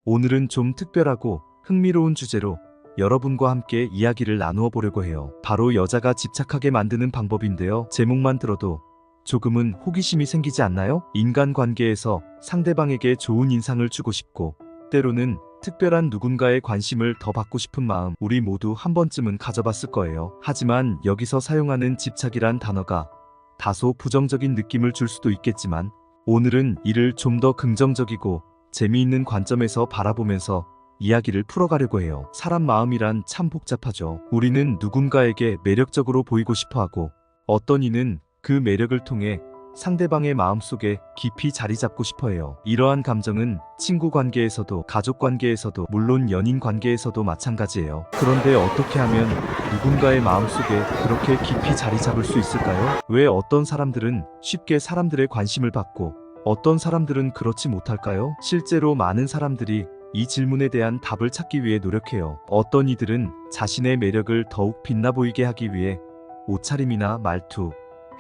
오늘은 좀 특별하고 흥미로운 주제로 여러분과 함께 이야기를 나누어 보려고 해요. 바로 여자가 집착하게 만드는 방법인데요. 제목만 들어도 조금은 호기심이 생기지 않나요? 인간관계에서 상대방에게 좋은 인상을 주고 싶고 때로는 특별한 누군가의 관심을 더 받고 싶은 마음, 우리 모두 한 번쯤은 가져봤을 거예요. 하지만 여기서 사용하는 집착이란 단어가 다소 부정적인 느낌을 줄 수도 있겠지만 오늘은 이를 좀 더 긍정적이고 재미있는 관점에서 바라보면서 이야기를 풀어가려고 해요. 사람 마음이란 참 복잡하죠. 우리는 누군가에게 매력적으로 보이고 싶어하고 어떤 이는 그 매력을 통해 상대방의 마음속에 깊이 자리 잡고 싶어해요. 이러한 감정은 친구 관계에서도 가족 관계에서도 물론 연인 관계에서도 마찬가지예요. 그런데 어떻게 하면 누군가의 마음속에 그렇게 깊이 자리 잡을 수 있을까요? 왜 어떤 사람들은 쉽게 사람들의 관심을 받고 어떤 사람들은 그렇지 못할까요? 실제로 많은 사람들이 이 질문에 대한 답을 찾기 위해 노력해요. 어떤 이들은 자신의 매력을 더욱 빛나 보이게 하기 위해 옷차림이나 말투,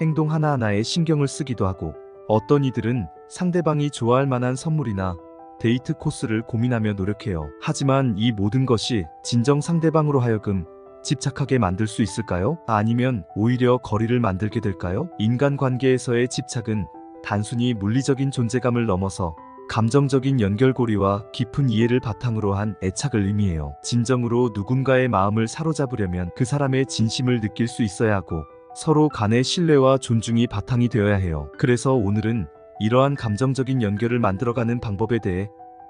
행동 하나하나에 신경을 쓰기도 하고 어떤 이들은 상대방이 좋아할 만한 선물이나 데이트 코스를 고민하며 노력해요. 하지만 이 모든 것이 진정 상대방으로 하여금 집착하게 만들 수 있을까요? 아니면 오히려 거리를 만들게 될까요? 인간관계에서의 집착은 단순히 물리적인 존재감을 넘어서 감정적인 연결고리와 깊은 이해를 바탕으로 한 애착을 의미해요. 진정으로 누군가의 마음을 사로잡으려면 그 사람의 진심을 느낄 수 있어야 하고 서로 간의 신뢰와 존중이 바탕이 되어야 해요. 그래서 오늘은 이러한 감정적인 연결을 만들어가는 방법에 대해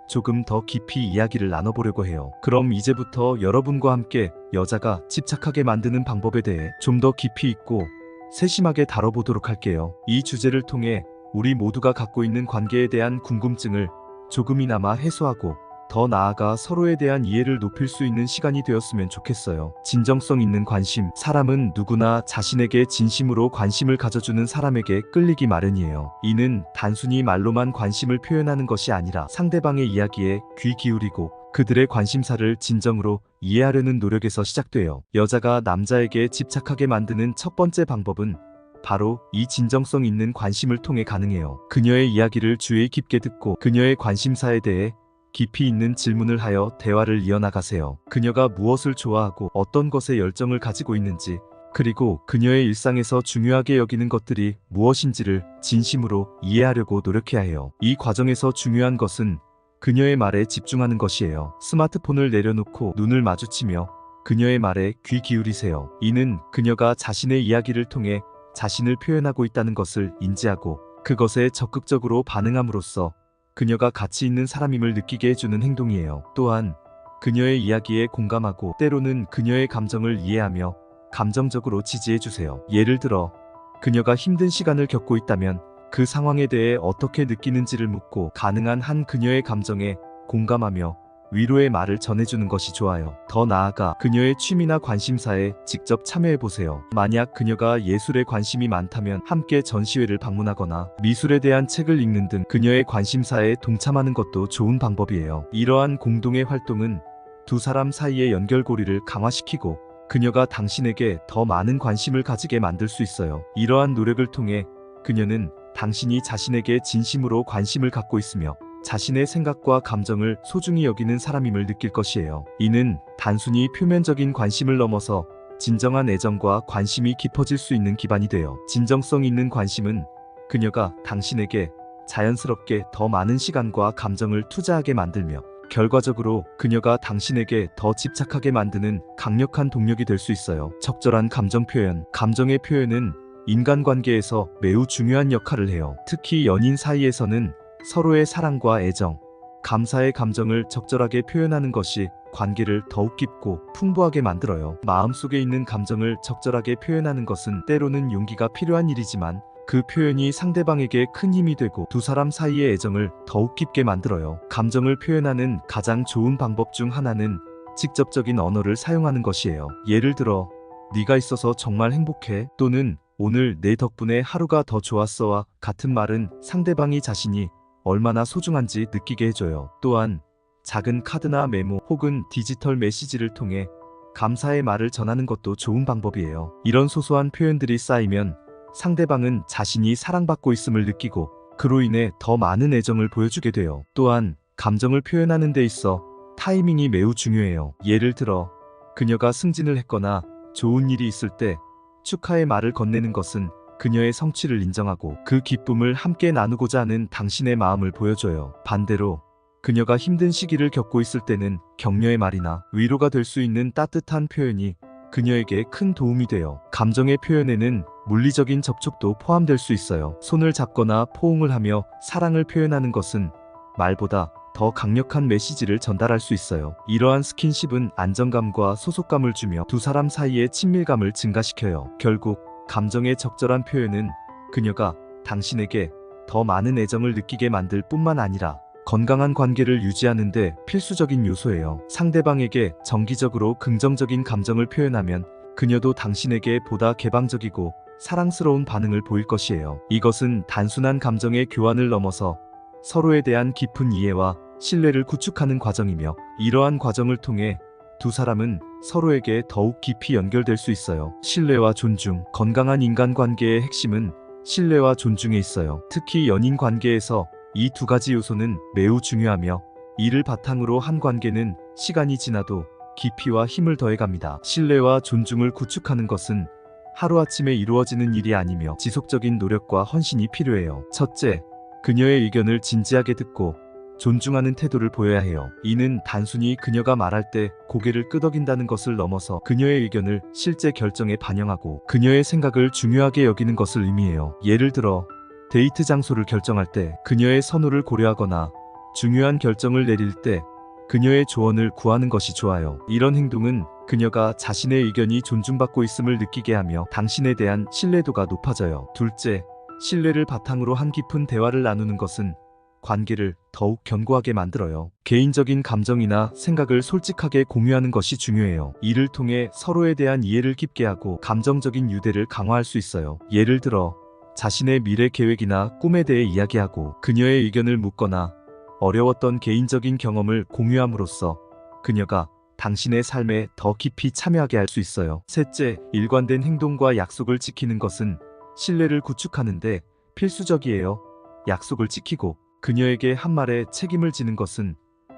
조금 더 깊이 이야기를 나눠보려고 해요. 그럼 이제부터 여러분과 함께 여자가 집착하게 만드는 방법에 대해 좀 더 깊이 있고 세심하게 다뤄보도록 할게요. 이 주제를 통해 우리 모두가 갖고 있는 관계에 대한 궁금증을 조금이나마 해소하고 더 나아가 서로에 대한 이해를 높일 수 있는 시간이 되었으면 좋겠어요. 진정성 있는 관심. 사람은 누구나 자신에게 진심으로 관심을 가져주는 사람에게 끌리기 마련이에요. 이는 단순히 말로만 관심을 표현하는 것이 아니라 상대방의 이야기에 귀 기울이고 그들의 관심사를 진정으로 이해하려는 노력에서 시작돼요. 여자가 남자에게 집착하게 만드는 첫 번째 방법은 바로 이 진정성 있는 관심을 통해 가능해요. 그녀의 이야기를 주의 깊게 듣고 그녀의 관심사에 대해 깊이 있는 질문을 하여 대화를 이어나가세요. 그녀가 무엇을 좋아하고 어떤 것에 열정을 가지고 있는지, 그리고 그녀의 일상에서 중요하게 여기는 것들이 무엇인지를 진심으로 이해하려고 노력해야 해요. 이 과정에서 중요한 것은 그녀의 말에 집중하는 것이에요. 스마트폰을 내려놓고 눈을 마주치며 그녀의 말에 귀 기울이세요. 이는 그녀가 자신의 이야기를 통해 자신을 표현하고 있다는 것을 인지하고 그것에 적극적으로 반응함으로써 그녀가 가치 있는 사람임을 느끼게 해주는 행동이에요. 또한 그녀의 이야기에 공감하고 때로는 그녀의 감정을 이해하며 감정적으로 지지해주세요. 예를 들어 그녀가 힘든 시간을 겪고 있다면 그 상황에 대해 어떻게 느끼는지를 묻고 가능한 한 그녀의 감정에 공감하며 위로의 말을 전해주는 것이 좋아요. 더 나아가 그녀의 취미나 관심사에 직접 참여해보세요. 만약 그녀가 예술에 관심이 많다면 함께 전시회를 방문하거나 미술에 대한 책을 읽는 등 그녀의 관심사에 동참하는 것도 좋은 방법이에요. 이러한 공동의 활동은 두 사람 사이의 연결고리를 강화시키고 그녀가 당신에게 더 많은 관심을 가지게 만들 수 있어요. 이러한 노력을 통해 그녀는 당신이 자신에게 진심으로 관심을 갖고 있으며 자신의 생각과 감정을 소중히 여기는 사람임을 느낄 것이에요. 이는 단순히 표면적인 관심을 넘어서 진정한 애정과 관심이 깊어질 수 있는 기반이 돼요. 진정성 있는 관심은 그녀가 당신에게 자연스럽게 더 많은 시간과 감정을 투자하게 만들며 결과적으로 그녀가 당신에게 더 집착하게 만드는 강력한 동력이 될 수 있어요. 적절한 감정 표현. 감정의 표현은 인간관계에서 매우 중요한 역할을 해요. 특히 연인 사이에서는 서로의 사랑과 애정, 감사의 감정을 적절하게 표현하는 것이 관계를 더욱 깊고 풍부하게 만들어요. 마음속에 있는 감정을 적절하게 표현하는 것은 때로는 용기가 필요한 일이지만 그 표현이 상대방에게 큰 힘이 되고 두 사람 사이의 애정을 더욱 깊게 만들어요. 감정을 표현하는 가장 좋은 방법 중 하나는 직접적인 언어를 사용하는 것이에요. 예를 들어, 네가 있어서 정말 행복해, 또는 오늘 내 덕분에 하루가 더 좋았어와 같은 말은 상대방이 자신이 얼마나 소중한지 느끼게 해줘요. 또한 작은 카드나 메모 혹은 디지털 메시지를 통해 감사의 말을 전하는 것도 좋은 방법이에요. 이런 소소한 표현들이 쌓이면 상대방은 자신이 사랑받고 있음을 느끼고 그로 인해 더 많은 애정을 보여주게 돼요. 또한 감정을 표현하는 데 있어 타이밍이 매우 중요해요. 예를 들어 그녀가 승진을 했거나 좋은 일이 있을 때 축하의 말을 건네는 것은 그녀의 성취를 인정하고 그 기쁨을 함께 나누고자 하는 당신의 마음을 보여줘요. 반대로 그녀가 힘든 시기를 겪고 있을 때는 격려의 말이나 위로가 될 수 있는 따뜻한 표현이 그녀에게 큰 도움이 돼요. 감정의 표현에는 물리적인 접촉도 포함될 수 있어요. 손을 잡거나 포옹을 하며 사랑을 표현하는 것은 말보다 더 강력한 메시지를 전달할 수 있어요. 이러한 스킨십은 안정감과 소속감을 주며 두 사람 사이의 친밀감을 증가시켜요. 결국 감정의 적절한 표현은 그녀가 당신에게 더 많은 애정을 느끼게 만들 뿐만 아니라 건강한 관계를 유지하는 데 필수적인 요소예요. 상대방에게 정기적으로 긍정적인 감정을 표현하면 그녀도 당신에게 보다 개방적이고 사랑스러운 반응을 보일 것이에요. 이것은 단순한 감정의 교환을 넘어서 서로에 대한 깊은 이해와 신뢰를 구축하는 과정이며, 이러한 과정을 통해 두 사람은 서로에게 더욱 깊이 연결될 수 있어요. 신뢰와 존중. 건강한 인간관계의 핵심은 신뢰와 존중에 있어요. 특히 연인 관계에서 이 두 가지 요소는 매우 중요하며, 이를 바탕으로 한 관계는 시간이 지나도 깊이와 힘을 더해갑니다. 신뢰와 존중을 구축하는 것은 하루아침에 이루어지는 일이 아니며 지속적인 노력과 헌신이 필요해요. 첫째, 그녀의 의견을 진지하게 듣고 존중하는 태도를 보여야 해요. 이는 단순히 그녀가 말할 때 고개를 끄덕인다는 것을 넘어서 그녀의 의견을 실제 결정에 반영하고 그녀의 생각을 중요하게 여기는 것을 의미해요. 예를 들어 데이트 장소를 결정할 때 그녀의 선호를 고려하거나 중요한 결정을 내릴 때 그녀의 조언을 구하는 것이 좋아요. 이런 행동은 그녀가 자신의 의견이 존중받고 있음을 느끼게 하며 당신에 대한 신뢰도가 높아져요. 둘째, 신뢰를 바탕으로 한 깊은 대화를 나누는 것은 관계를 더욱 견고하게 만들어요. 개인적인 감정이나 생각을 솔직하게 공유하는 것이 중요해요. 이를 통해 서로에 대한 이해를 깊게 하고 감정적인 유대를 강화할 수 있어요. 예를 들어 자신의 미래 계획이나 꿈에 대해 이야기하고 그녀의 의견을 묻거나 어려웠던 개인적인 경험을 공유함으로써 그녀가 당신의 삶에 더 깊이 참여하게 할 수 있어요. 셋째, 일관된 행동과 약속을 지키는 것은 신뢰를 구축하는데 필수적이에요. 약속을 지키고 그녀에게 한 말에 책임을 지는 것은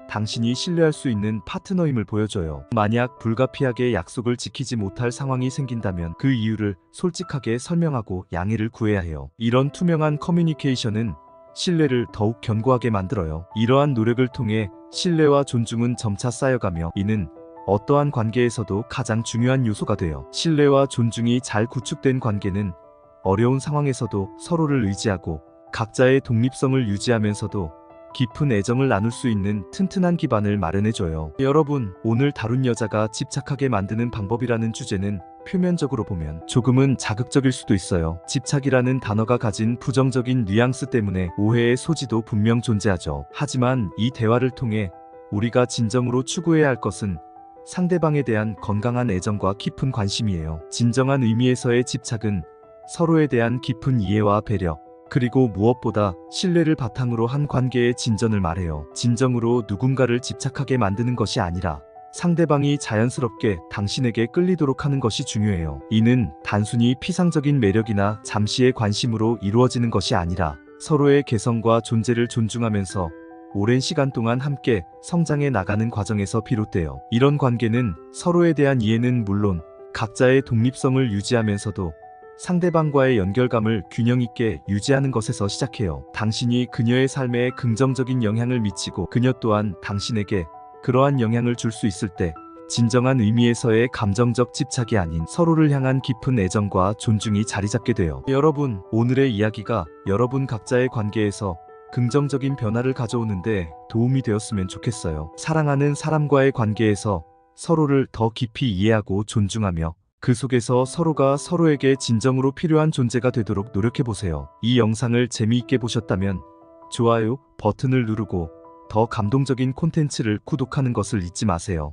당신이 신뢰할 수 있는 파트너임을 보여줘요. 만약 불가피하게 약속을 지키지 못할 상황이 생긴다면 그 이유를 솔직하게 설명하고 양해를 구해야 해요. 이런 투명한 커뮤니케이션은 신뢰를 더욱 견고하게 만들어요. 이러한 노력을 통해 신뢰와 존중은 점차 쌓여가며 이는 어떠한 관계에서도 가장 중요한 요소가 돼요. 신뢰와 존중이 잘 구축된 관계는 어려운 상황에서도 서로를 의지하고 각자의 독립성을 유지하면서도 깊은 애정을 나눌 수 있는 튼튼한 기반을 마련해줘요. 여러분, 오늘 다룬 여자가 집착하게 만드는 방법이라는 주제는 표면적으로 보면 조금은 자극적일 수도 있어요. 집착이라는 단어가 가진 부정적인 뉘앙스 때문에 오해의 소지도 분명 존재하죠. 하지만 이 대화를 통해 우리가 진정으로 추구해야 할 것은 상대방에 대한 건강한 애정과 깊은 관심이에요. 진정한 의미에서의 집착은 서로에 대한 깊은 이해와 배려, 그리고 무엇보다 신뢰를 바탕으로 한 관계의 진전을 말해요. 진정으로 누군가를 집착하게 만드는 것이 아니라 상대방이 자연스럽게 당신에게 끌리도록 하는 것이 중요해요. 이는 단순히 피상적인 매력이나 잠시의 관심으로 이루어지는 것이 아니라 서로의 개성과 존재를 존중하면서 오랜 시간 동안 함께 성장해 나가는 과정에서 비롯돼요. 이런 관계는 서로에 대한 이해는 물론 각자의 독립성을 유지하면서도 상대방과의 연결감을 균형 있게 유지하는 것에서 시작해요. 당신이 그녀의 삶에 긍정적인 영향을 미치고 그녀 또한 당신에게 그러한 영향을 줄 수 있을 때 진정한 의미에서의 감정적 집착이 아닌 서로를 향한 깊은 애정과 존중이 자리 잡게 돼요. 여러분, 오늘의 이야기가 여러분 각자의 관계에서 긍정적인 변화를 가져오는데 도움이 되었으면 좋겠어요. 사랑하는 사람과의 관계에서 서로를 더 깊이 이해하고 존중하며 그 속에서 서로가 서로에게 진정으로 필요한 존재가 되도록 노력해보세요. 이 영상을 재미있게 보셨다면 좋아요 버튼을 누르고 더 감동적인 콘텐츠를 구독하는 것을 잊지 마세요.